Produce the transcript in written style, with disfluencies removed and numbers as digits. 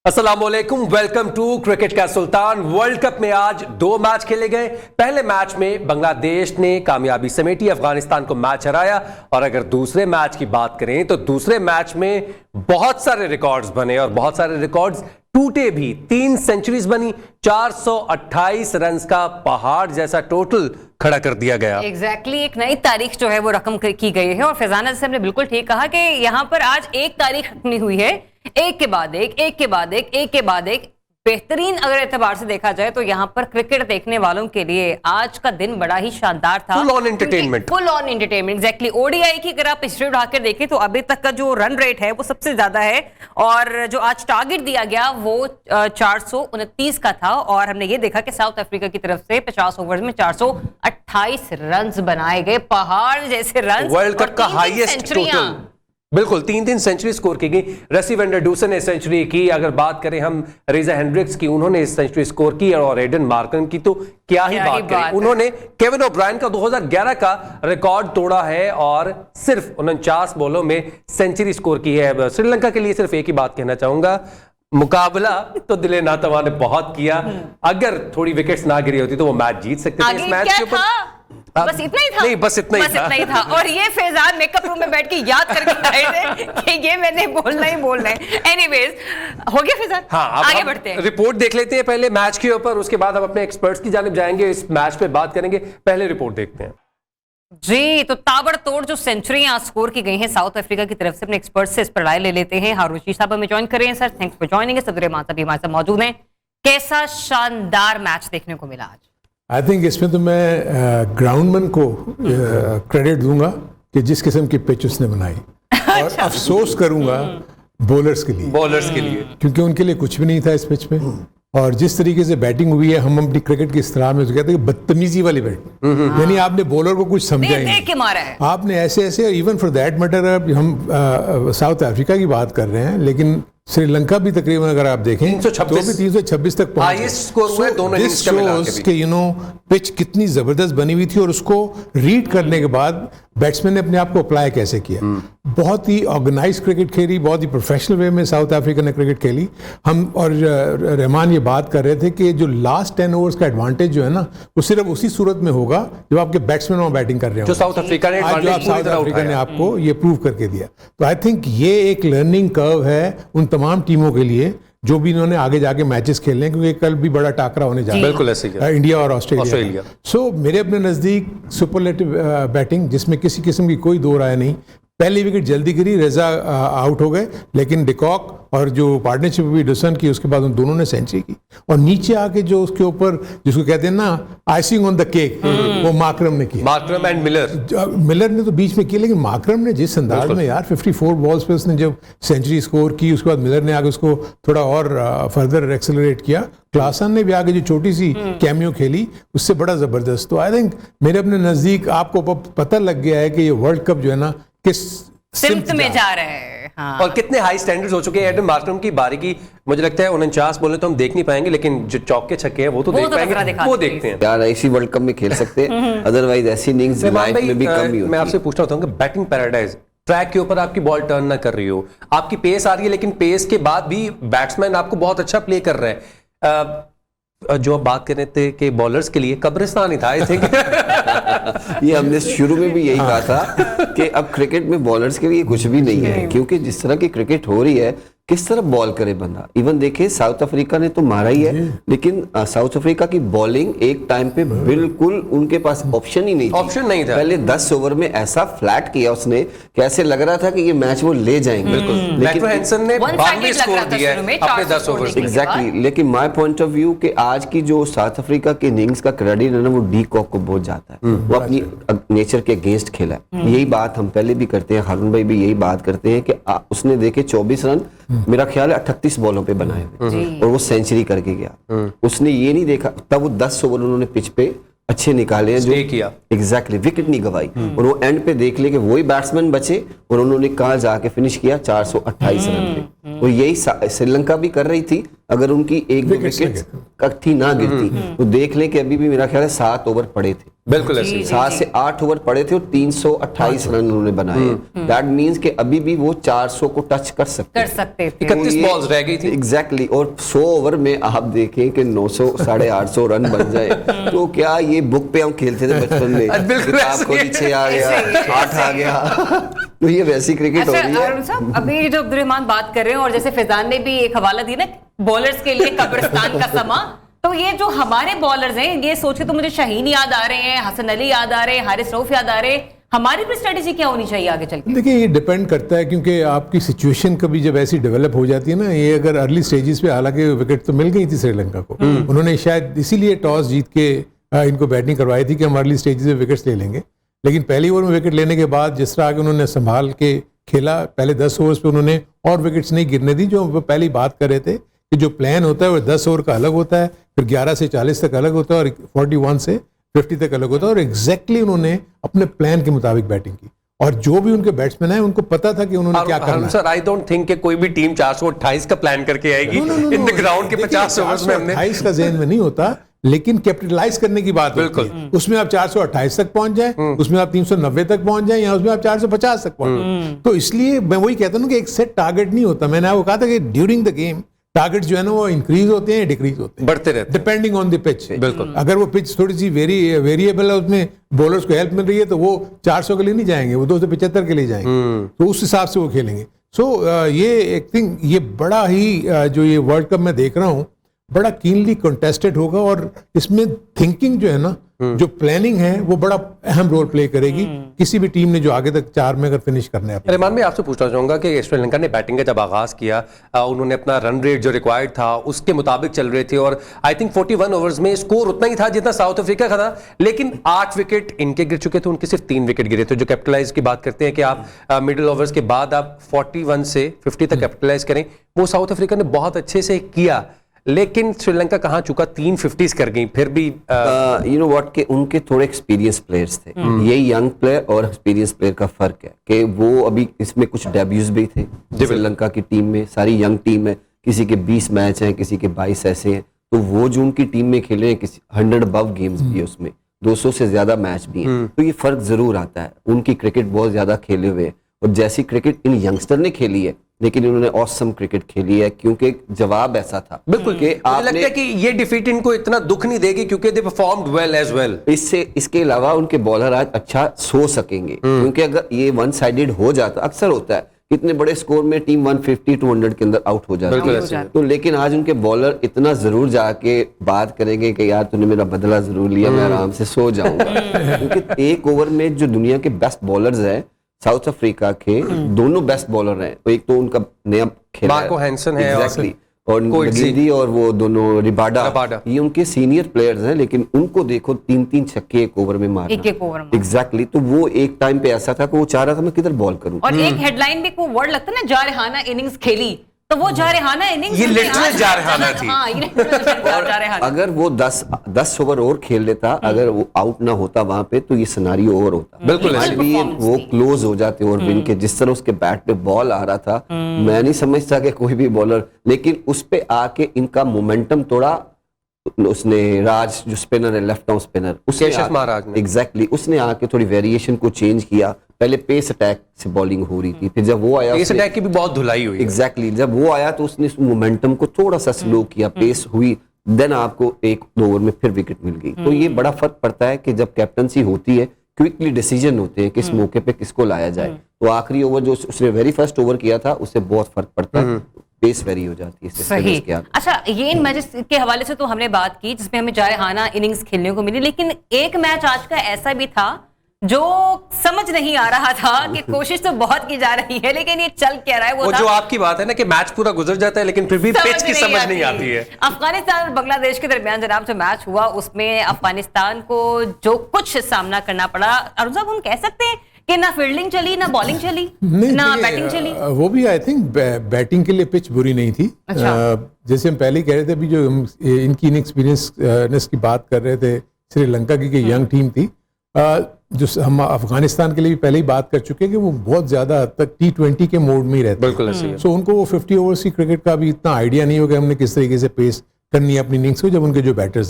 अस्सलामुअलैकुम, welcome to cricket का सुल्तान। World cup में आज 2 मैच खेले गए। पहले मैच में बांग्लादेश ने कामयाबी समेटी, अफगानिस्तान को मैच हराया। और अगर दूसरे मैच की बात करें तो दूसरे मैच में बहुत सारे रिकॉर्ड्स बने और बहुत सारे रिकॉर्ड्स टूटे भी। 3 सेंचुरीज बनी, 428 रन का पहाड़ जैसा टोटल खड़ा कर दिया गया। एग्जैक्टली एक नई तारीख जो है वो रकम की गई है। और फैजाना से हमने बिल्कुल ठीक कहा कि यहाँ पर आज एक तारीख रखनी हुई है, एक के बाद एक बेहतरीन अगर एतबार से देखा जाए तो यहाँ पर क्रिकेट देखने वालों के लिए आज का दिन बड़ा ही शानदार था। Full on entertainment exactly. ODI की अगर आप हिस्ट्री उठाकर देखें तो अभी तक का जो रन रेट है वो सबसे ज्यादा है। और जो आज टारगेट दिया गया वो 429 का था। और हमने ये देखा कि साउथ अफ्रीका की तरफ से 50 ओवर में 428 रन बनाए गए, पहाड़ जैसे रन। वर्ल्ड कप का हाईएस्ट टोटल, बिल्कुल 3 सेंचुरी स्कोर की गई। रसी वेंडर डूसन ने सेंचुरी की। अगर बात करें हम रीजा हेंड्रिक्स की, उन्होंने सेंचुरी स्कोर की। और एडन मार्करम की तो क्या ही बात करें। उन्होंने केविन ओब्रायन का 2011 का रिकॉर्ड तोड़ा है और सिर्फ 49 बॉलों में सेंचुरी स्कोर की है। श्रीलंका के लिए सिर्फ एक ही बात कहना चाहूंगा, मुकाबला तो दिले नातवा ने बहुत किया। अगर थोड़ी विकेट्स ना गिरी होती तो वो मैच जीत सकते थे। इस मैच के ऊपर बस इतना ही था। नहीं, बस इतना ही था। और ये फैजान मेकअप रूम में बैठ के याद करके आए थे कि ये मैंने बोलना है। एनीवेज, हो गया फैजान। हाँ, आगे बढ़ते हैं। रिपोर्ट देख लेते हैं पहले मैच के ऊपर, उसके बाद हम अपने एक्सपर्ट्स की जानिब जाएंगे, इस मैच पे बात करेंगे। पहले रिपोर्ट देखते हैं जी। तो ताबड़तोड़ जो सेंचुरियां स्कोर की गई हैं साउथ अफ्रीका की तरफ से, अपने एक्सपर्ट से इस पर राय ले लेते हैं। हारून रशीद साहब हमें ज्वाइन कर रहे हैं। Sir, thanks for joining. सदर मान साहब हमारे साथ मौजूद हैं। कैसा शानदार मैच देखने को मिला आज? आई थिंक इसमें तो मैं ग्राउंडमैन को क्रेडिट दूंगा कि जिस किस्म की पिच उसने बनाई। और अफसोस करूंगा बॉलर्स के लिए, क्योंकि उनके लिए कुछ भी नहीं था इस पिच में। और जिस तरीके से बैटिंग हुई है, हम अपनी क्रिकेट की इस्तेलाह में कहते हैं बदतमीजी वाली बैटिंग, यानी आपने बॉलर को कुछ समझा ही नहीं, मारा है आपने ऐसे। इवन फॉर दैट मैटर, हम साउथ अफ्रीका की बात कर रहे हैं, लेकिन श्रीलंका भी तकरीबन अगर आप देखें 326 तक पहुंच गए। पिच कितनी जबरदस्त बनी हुई थी और उसको रीड करने के बाद बैट्समैन ने अपने आप को अप्लाई कैसे किया। बहुत ही ऑर्गेनाइज क्रिकेट खेली, बहुत ही प्रोफेशनल वे में साउथ अफ्रीका ने क्रिकेट खेली। हम और रहमान ये बात कर रहे थे कि जो लास्ट 10 ओवर्स का एडवांटेज जो है ना, वो सिर्फ उसी सूरत में होगा जब आपके बैट्समैन वहां बैटिंग कर रहे हो, जो साउथ अफ्रीका ने आपको ये प्रूव करके दिया। तो आई थिंक ये एक लर्निंग कर्व है उन तमाम टीमों के लिए जो भी इन्होंने आगे जाके मैचेस खेलने हैं, क्योंकि कल भी बड़ा टाकरा होने जा रहा है। बिल्कुल ऐसे ही इंडिया और ऑस्ट्रेलिया। सो मेरे अपने नज़दीक सुपरलेटिव बैटिंग, जिसमें किसी किस्म की कोई दो राय नहीं। पहली विकेट जल्दी गिरी, रेजा आउट हो गए, लेकिन डिकॉक और जो पार्टनरशिप हुई डुसन की, उसके बाद उन दोनों ने सेंचुरी की। और नीचे आके जो उसके ऊपर जिसको कहते हैं ना आइसिंग ऑन द केक, वो मार्करम ने किया। मार्करम एंड मिलर ने तो बीच में किया, लेकिन मार्करम ने जिस अंदाज में यार 54 बॉल्स पे उसने जब सेंचुरी स्कोर की, उसके बाद मिलर ने आगे उसको थोड़ा और फर्दर एक्सेलरेट किया। क्लासन ने भी आगे जो छोटी सी कैमियो खेली, उससे बड़ा जबरदस्त। तो आई थिंक मेरे अपने नजदीक आपको पता लग गया है कि ये वर्ल्ड कप जो है ना किस सिमत में जा रहे हैं। हाँ। और कितने हाई स्टैंडर्ड्स हो चुके हैं। एडन मार्करम की बारी की मुझे लगता है 49 बोले तो हम देख नहीं पाएंगे, लेकिन जो चौके छक्के हैं वो तो देख पाएंगे, वो देखते हैं। यार ऐसी वर्ल्ड कप में खेल सकते हैं, अदरवाइज ऐसी इनिंग्स लाइफ में भी कम ही होती है। मैं आपसे पूछना चाहूंगा, बैटिंग पैराडाइज, ट्रैक के ऊपर आपकी बॉल टर्न ना कर रही हो, आपकी पेस आ रही है, लेकिन पेस के बाद भी बैट्समैन आपको बहुत अच्छा प्ले कर रहा है। जो आप बात कर रहे थे कि बॉलर्स के लिए कब्रिस्तान ही था, आई थिंक। ये हमने शुरू में भी यही कहा था कि अब क्रिकेट में बॉलर्स के लिए कुछ भी नहीं है, क्योंकि जिस तरह की क्रिकेट हो रही है, किस तरह बॉल करे बंदा। इवन देखिए साउथ अफ्रीका ने तो मारा ही है, लेकिन साउथ अफ्रीका की बॉलिंग एक टाइम पे बिल्कुल उनके पास ऑप्शन ही नहीं था। पहले 10 ओवर में ऐसा फ्लैट किया उसने कि ऐसे लग रहा था कि ये मैच वो ले जाएंगे। बिल्कुल, लेकिन हैंसन ने 92 स्कोर दिया अपने 10 ओवर में। एग्जैक्टली। लेकिन माय पॉइंट ऑफ व्यू कि आज की जो साउथ अफ्रीका के इनिंग्स का क्रेडिट है ना, वो डी कॉक को बहुत जाता है। वो अपनी नेचर के अगेंस्ट खेला है। यही बात हम पहले भी करते हैं, हारून भाई भी यही बात करते हैं कि उसने देखे 24 रन मेरा ख्याल है 38 बॉलों पे बनाए और वो सेंचुरी करके गया। उसने ये नहीं देखा, तब वो 10 ओवर उन्होंने पिच पे अच्छे निकाले हैं, जो किया एग्जैक्टली विकेट नहीं गवाई। और वो एंड पे देख ले कि वही बैट्समैन बचे और उन्होंने कहा जाके फिनिश किया 428 रन पे। और यही श्रीलंका भी कर रही थी, अगर उनकी एक विकेट इकट्ठी ना गिरती तो देख ले कि अभी भी मेरा ख्याल है 7 ओवर पड़े थे। बिल्कुल ऐसे ही। 7 से 8 ओवर पड़े थे और 328 रन उन्होंने बनाए। दैट मींस कि अभी भी वो 400 को टच कर सकते थे। 31 बॉल्स रह गई थी। एग्जैक्टली और 100 ओवर में आप देखें कि 900 850 रन बन जाए तो क्या ये बुक पे हम खेलते थे बचपन में, किताब को नीचे आ गया 8 आ गया तो ये वैसी क्रिकेट हो रही है। अरुण साहब, अभी जो अब्दुर्रहमान बात कर रहे हैं और जैसे फैजान ने भी एक हवाला दी ना बॉलर्स के लिए कब्रिस्तान का समा, तो ये जो हमारे बॉलर्स हैं ये सोच के तो मुझे शाहीन याद आ रहे हैं, हसन अली याद आ रहे हैं, हारिस रऊफ याद आ रहे हैं। हमारी भी स्ट्रेटेजी क्या होनी चाहिए आगे चल के? देखिए ये डिपेंड करता है क्योंकि आपकी सिचुएशन कभी जब ऐसी डेवलप हो जाती है ना, ये अगर अर्ली स्टेजेस पे, हालांकि विकेट तो मिल गई थी श्रीलंका को, उन्होंने शायद इसीलिए टॉस जीत के इनको बैटिंग करवाई थी कि हम अर्ली स्टेजेस में विकेट्स ले लेंगे। लेकिन पहली ओवर में विकेट लेने के बाद जिस तरह आगे उन्होंने संभाल के खेला, पहले 10 ओवर्स पे उन्होंने और विकेट्स नहीं गिरने दी। जो पहली बात कर रहे थे कि जो प्लान होता है वो 10 ओवर का अलग होता है, फिर 11 से 40 तक अलग होता है और 41 से 50 तक अलग होता है, और एग्जैक्टली उन्होंने अपने प्लान के मुताबिक बैटिंग की और जो भी उनके बैट्समैन है उनको पता था कि उन्होंने क्या करना है। सर आई डोंट थिंक कि कोई भी टीम 428 का प्लान करके आएगी इन द ग्राउंड के 50 ओवर्स में। हमने 28 का ज़हन में नहीं होता, लेकिन कैपिटलाइज करने की बात होती है। उसमें आप 428 तक पहुंच जाए, उसमें आप 390 तक पहुंच जाए, या उसमें आप 450 तक पहुंच जाए। तो इसलिए मैं वही कहता हूं कि एक सेट टारगेट नहीं होता। मैंने आपको कहा था कि ड्यूरिंग द गेम टारगेट्स जो है ना वो इंक्रीज होते हैं, डिक्रीज होते हैं, बढ़ते रहते हैं डिपेंडिंग ऑन द पिच। बिल्कुल, अगर वो पिच थोड़ी सी वेरिएबल है, उसमें बॉलर्स को हेल्प मिल रही है, तो वो 400 के लिए नहीं जाएंगे, वो 275 के लिए जाएंगे। तो उस हिसाब से वो खेलेंगे। ये एक थिंग, ये बड़ा ही जो ये वर्ल्ड कप मैं देख रहा हूँ बड़ा कीनली कंटेस्टेड होगा, और इसमें थिंकिंग जो है ना, जो प्लानिंग है वो बड़ा अहम रोल प्ले करेगी किसी भी टीम ने जो आगे तक 4 में अगर फिनिश करना है। रहमान, मैं आपसे पूछना चाहूंगा कि श्रीलंका ने बैटिंग का जब आगाज किया, उन्होंने अपना रन रेट जो रिक्वायर्ड था उसके मुताबिक चल रहे थे, और आई थिंक 41 ओवर्स में स्कोर उतना ही था जितना साउथ अफ्रीका का था, लेकिन 8 विकेट इनके गिर चुके थे, उनके सिर्फ 3 विकेट गिरे थे। जो कैपिटलाइज की बात करते हैं कि आप मिडिल ओवर्स के बाद आप 41 से 50 तक कैपिटलाइज करें, वो साउथ अफ्रीका ने बहुत अच्छे से किया, लेकिन श्रीलंका कहां चुका 3 50s कर गई। फिर भी यू नो व्हाट के उनके थोड़े एक्सपीरियंस प्लेयर्स थे। ये यंग प्लेयर और एक्सपीरियंस प्लेयर का फर्क है कि वो अभी इसमें कुछ डेब्यूज भी थे श्रीलंका की टीम में। सारी यंग टीम है, किसी के 20 मैच हैं, किसी के 22 ऐसे हैं। तो वो जो उनकी टीम में खेले हैं, किसी 100 अबव गेम्स भी है उसमें, 200 से ज्यादा मैच भी हैं। तो ये फर्क जरूर आता है। उनकी क्रिकेट बहुत ज्यादा खेले हुए हैं, और जैसी क्रिकेट इन यंगस्टर ने खेली है, लेकिन इन्होंने ऑसम क्रिकेट खेली है क्योंकि जवाब ऐसा था। बिल्कुल, मुझे लगता है कि ये डिफीट इनको इतना दुख नहीं देगी क्योंकि they performed well as well. इसके अलावा उनके बॉलर आज अच्छा सो सकेंगे, क्योंकि अगर ये वन साइडेड हो जाता, अक्सर होता है इतने बड़े स्कोर में टीम 150-200 के अंदर आउट हो जाती है। तो लेकिन आज उनके बॉलर इतना जरूर जाके बात करेंगे कि यार तूने मेरा बदला जरूर लिया, मैं आराम से सो जाऊंगा। क्योंकि एक ओवर में जो दुनिया के बेस्ट बॉलर्स हैं साउथ अफ्रीका के, दोनों बेस्ट बॉलर हैं। तो एक तो उनका नया खेला मार्को हैंसन है, एग्जैक्टली, और नगीदी और वो दोनों रिबाडा, ये उनके सीनियर प्लेयर्स हैं, लेकिन उनको देखो 3-3 छक्के एक ओवर में मारना। एक ओवर में एग्जैक्टली। तो वो एक टाइम पे ऐसा था कि वो चाह रहा था मैं किधर बॉल करूं। और एक हेडलाइन में वो वर्ड लगता है ना, जारहाना इनिंग्स खेली, तो वो जारहाना इनिंग्स ये लिटरल जारहाना थी। हाँ, ये जारहाना। अगर वो 10 ओवर और खेल लेता, अगर वो आउट ना होता वहां पे, तो ये सिनारियो और होता। बिल्कुल, आज भी वो क्लोज हो जाते और विन के। जिस तरह उसके बैट पे बॉल आ रहा था, मैं नहीं समझता कि कोई भी बॉलर, लेकिन उस पे आके इनका मोमेंटम तोड़ा उसने। राज जो स्पिनर है, लेफ्ट आर्म स्पिनर, एग्जैक्टली, उसने आके थोड़ी वेरिएशन को चेंज किया। पहले पेस अटैक से बॉलिंग हो रही थी, फिर जब वो आया, पेस अटैक की भी बहुत धुलाई हुई। एग्जैक्टली, जब वो आया तो उसने मोमेंटम को थोड़ा सा स्लो किया, पेस हुई, देन आपको 1-2 ओवर में फिर विकेट मिल गई। तो ये बड़ा फर्क पड़ता है कि जब कैप्टनसी होती है, क्विकली डिसीजन होते हैं किस मौके पे किसको लाया जाए। तो आखिरी ओवर जो उसने वेरी फर्स्ट ओवर किया था, उससे बहुत फर्क पड़ता है, पेस वेरी हो जाती है। सही। अच्छा, ये इन मैचेस के हवाले से तो हमने बात की जिसमें हमें जारहाना इनिंग्स खेलने को मिली, लेकिन एक मैच आज का ऐसा भी था जो समझ नहीं आ रहा था कि कोशिश तो बहुत की जा रही है, लेकिन ये चल क्या रहा है। वो जो आपकी बात है ना कि मैच पूरा गुजर जाता है, लेकिन फिर भी पिच की समझ नहीं आती है। अफगानिस्तान और बांग्लादेश के दरमियान जनाब जो मैच हुआ, उसमें अफगानिस्तान को जो कुछ सामना करना पड़ा, अरुण साहब हम कह सकते हैं कि ना फील्डिंग चली, ना बॉलिंग चली, ना बैटिंग चली। वो भी आई थिंक बैटिंग के लिए पिच बुरी नहीं थी। जैसे हम पहले कह रहे थे, अभी जो इनकी इनएक्सपीरियंसनेस की बात कर रहे थे श्रीलंका की यंग टीम थी, जो हम अफगानिस्तान के लिए भी पहले ही बात कर चुके हैं कि वो बहुत ज्यादा हद तक T20 के मोड में ही रहते हैं। बिल्कुल ऐसे ही है। सो उनको वो 50 ओवर्स की क्रिकेट का भी इतना आइडिया नहीं होगा हमने किस तरीके से पेस करनी है अपनी इनिंग्स को, जब उनके जो बैटर्स